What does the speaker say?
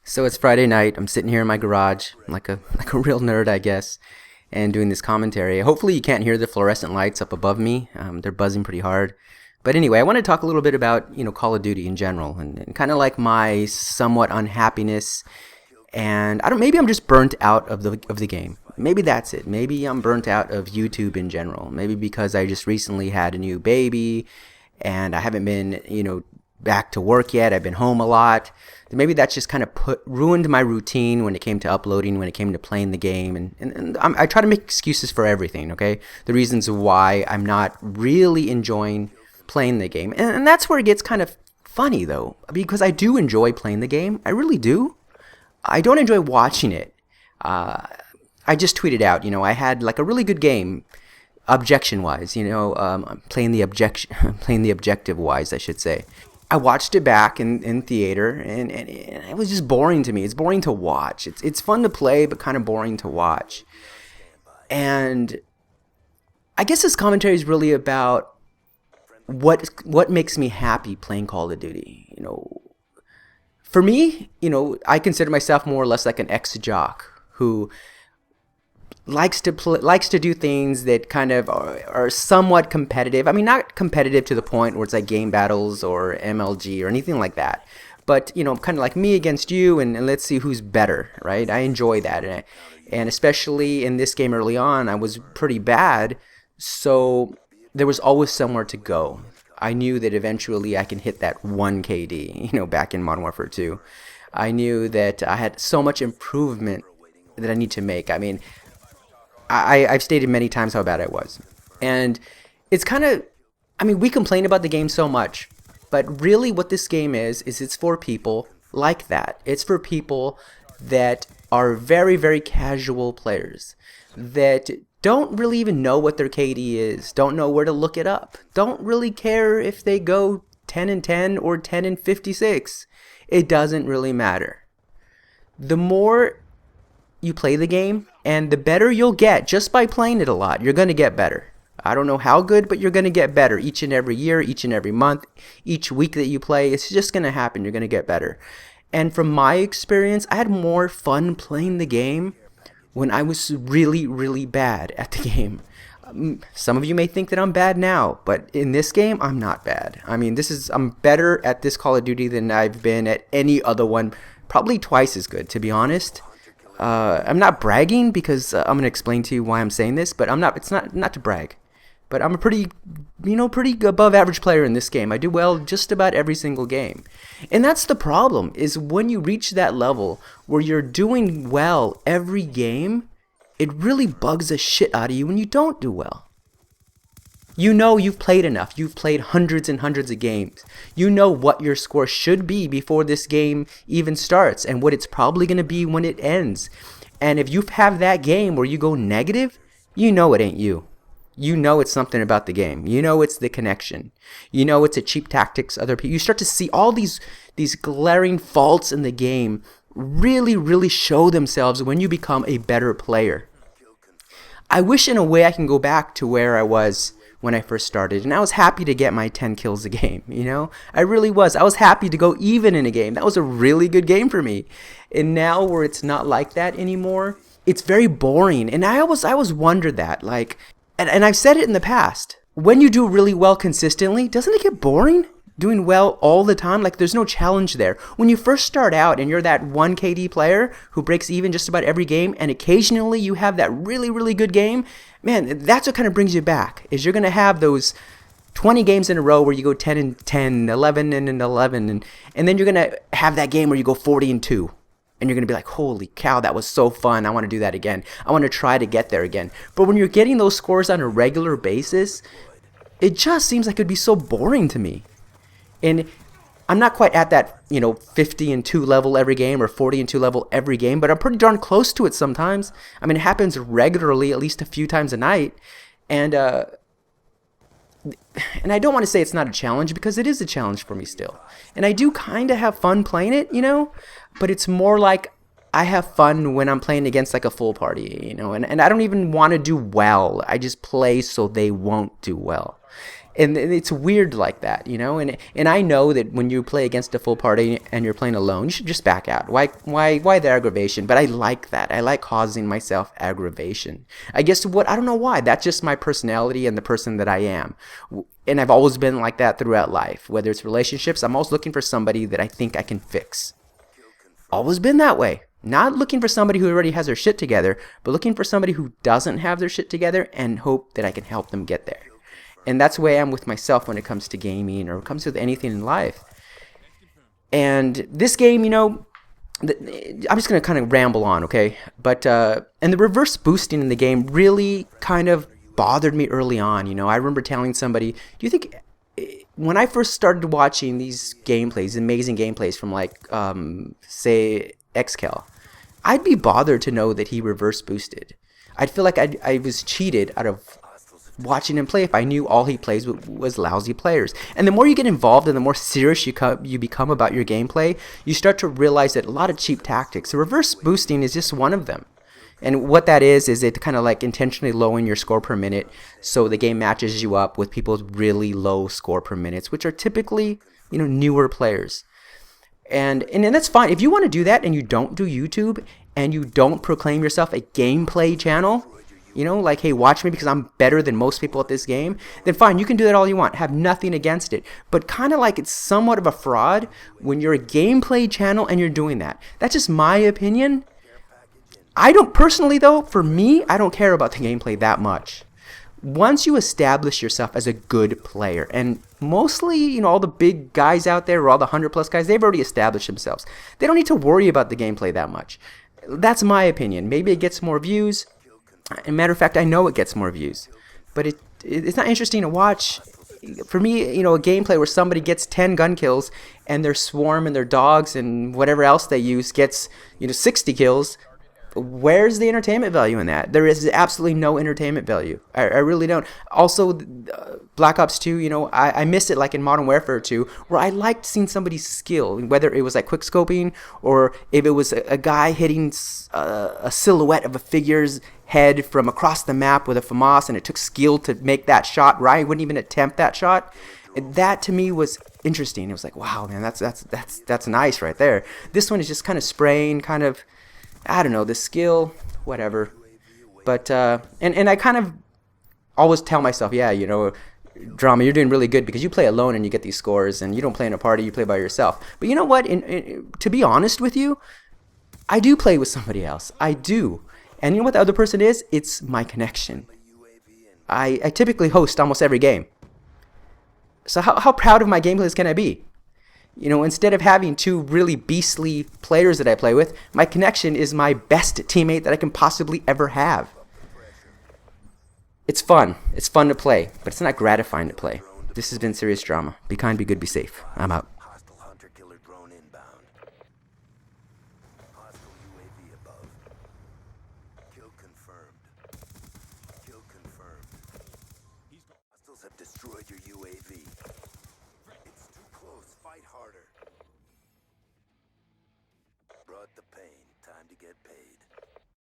So it's Friday night. I'm sitting here in my garage, like a real nerd, I guess, and doing this commentary. Hopefully, you can't hear the fluorescent lights up above me. They're buzzing pretty hard. But anyway, I want to talk a little bit about Call of Duty in general, and kind of like my somewhat unhappiness. And I don't. Maybe I'm just burnt out of the game. Maybe that's it. Maybe I'm burnt out of YouTube in general. Maybe because I just recently had a new baby, and I haven't been back to work yet. I've been home a lot. Maybe that's just kind of ruined my routine when it came to uploading, when it came to playing the game. And I try to make excuses for everything, okay? The reasons why I'm not really enjoying playing the game. And that's where it gets kind of funny, though, because I do enjoy playing the game. I really do. I don't enjoy watching it. I just tweeted out, I had like a really good game, objection-wise, playing the playing the objective-wise, I should say. I watched it back in theater, and it was just boring to me. It's boring to watch. It's fun to play, but kind of boring to watch. And I guess this commentary is really about what makes me happy playing Call of Duty. For me, I consider myself more or less like an ex-jock who likes to do things that kind of are somewhat competitive. I mean, not competitive to the point where it's like game battles or MLG or anything like that, but kind of like me against you, and let's see who's better, right? I enjoy that, and especially in this game early on, I was pretty bad, so there was always somewhere to go. I knew that eventually I can hit that 1 KD, back in Modern Warfare 2. I knew that I had so much improvement that I need to make. I mean, I've stated many times how bad I was. And it's kind of, we complain about the game so much, but really what this game is it's for people like that. It's for people that are very, very casual players that don't really even know what their KD is, don't know where to look it up, don't really care if they go 10 and 10 or 10 and 56. It doesn't really matter. The more you play the game, and the better you'll get just by playing it a lot. You're going to get better. I don't know how good, but you're going to get better each and every year, each and every month, each week that you play. It's just going to happen. You're going to get better. And from my experience, I had more fun playing the game when I was really, really bad at the game. Some of you may think that I'm bad now, but in this game, I'm not bad. I'm better at this Call of Duty than I've been at any other one, probably twice as good, to be honest. I'm not bragging because I'm going to explain to you why I'm saying this, but it's not to brag. But I'm a pretty above average player in this game. I do well just about every single game. And that's the problem, is when you reach that level where you're doing well every game, it really bugs the shit out of you when you don't do well. You've played enough. You've played hundreds and hundreds of games. You know what your score should be before this game even starts and what it's probably going to be when it ends. And if you have that game where you go negative, you know it ain't you. You know it's something about the game. You know it's the connection. You know it's a cheap tactics other people. You start to see all these glaring faults in the game really, really show themselves when you become a better player. I wish in a way I can go back to where I was when I first started, and I was happy to get my 10 kills a game, I really was. I was happy to go even in a game. That was a really good game for me. And now where it's not like that anymore, it's very boring. And I always wondered that, and I've said it in the past, when you do really well consistently, doesn't it get boring? Doing well all the time, there's no challenge there. When you first start out and you're that 1 KD player who breaks even just about every game, and occasionally you have that really, really good game, man, that's what kind of brings you back, is you're going to have those 20 games in a row where you go 10 and 10, 11 and 11, and then you're going to have that game where you go 40 and 2. And you're going to be like, holy cow, that was so fun. I want to do that again. I want to try to get there again. But when you're getting those scores on a regular basis, it just seems like it'd be so boring to me. And I'm not quite at that, 50 and 2 level every game or 40 and 2 level every game, but I'm pretty darn close to it sometimes. It happens regularly, at least a few times a night. And I don't want to say it's not a challenge, because it is a challenge for me still. And I do kind of have fun playing it, but it's more like I have fun when I'm playing against like a full party, and I don't even want to do well. I just play so they won't do well. And it's weird like that, you know. And I know that when you play against a full party and you're playing alone, you should just back out. Why the aggravation? But I like that. I like causing myself aggravation. I guess I don't know why. That's just my personality and the person that I am. And I've always been like that throughout life. Whether it's relationships, I'm always looking for somebody that I think I can fix. Always been that way. Not looking for somebody who already has their shit together, but looking for somebody who doesn't have their shit together and hope that I can help them get there. And that's the way I am with myself when it comes to gaming or when it comes with anything in life. And this game, you know, I'm just going to kind of ramble on, okay? But, and the reverse boosting in the game really kind of bothered me early on. You know, I remember telling somebody, do you think, when I first started watching these gameplays, amazing gameplays from like, say, Xkel, I'd be bothered to know that he reverse boosted. I'd feel like I was cheated out of watching him play if I knew all he plays was lousy players. And the more you get involved and the more serious you become about your gameplay, you start to realize that a lot of cheap tactics. So reverse boosting is just one of them. And what that is it kind of like intentionally lowering your score per minute so the game matches you up with people's really low score per minutes, which are typically, you know, newer players. And that's fine. If you want to do that and you don't do YouTube and you don't proclaim yourself a gameplay channel, you know, like, hey, watch me because I'm better than most people at this game, then fine, you can do that all you want. Have nothing against it. But kind of like it's somewhat of a fraud when you're a gameplay channel and you're doing that. That's just my opinion. I don't, personally though, for me, I don't care about the gameplay that much. Once you establish yourself as a good player, and mostly, you know, all the big guys out there, or all the 100+ guys, they've already established themselves. They don't need to worry about the gameplay that much. That's my opinion. Maybe it gets more views. As a matter of fact, I know it gets more views, but it's not interesting to watch. For me, you know, a gameplay where somebody gets 10 gun kills and their swarm and their dogs and whatever else they use gets, you know, 60 kills. Where's the entertainment value in that? There is absolutely no entertainment value. I really don't. Also, Black Ops 2, you know, I missed it like in Modern Warfare 2, where I liked seeing somebody's skill, whether it was like quick scoping or if it was a guy hitting a silhouette of a figure's head from across the map with a FAMAS, and it took skill to make that shot right. I wouldn't even attempt that shot. And that to me was interesting. It was like, wow, man, that's nice right there. This one is just kind of spraying, kind of, I don't know, the skill, whatever. But, and I kind of always tell myself, yeah, you know, Drama, you're doing really good because you play alone and you get these scores, and you don't play in a party, you play by yourself. But you know what? To be honest with you, I do play with somebody else. I do. And you know what the other person is? It's my connection. I typically host almost every game. So how proud of my gameplays can I be? You know, instead of having two really beastly players that I play with, my connection is my best teammate that I can possibly ever have. It's fun. It's fun to play, but it's not gratifying to play. This has been Serious Drama. Be kind, be good, be safe. I'm out. Hostile hunter-killer drone inbound. Hostile UAV above. Kill confirmed. Kill confirmed. Hostiles have destroyed your UAV.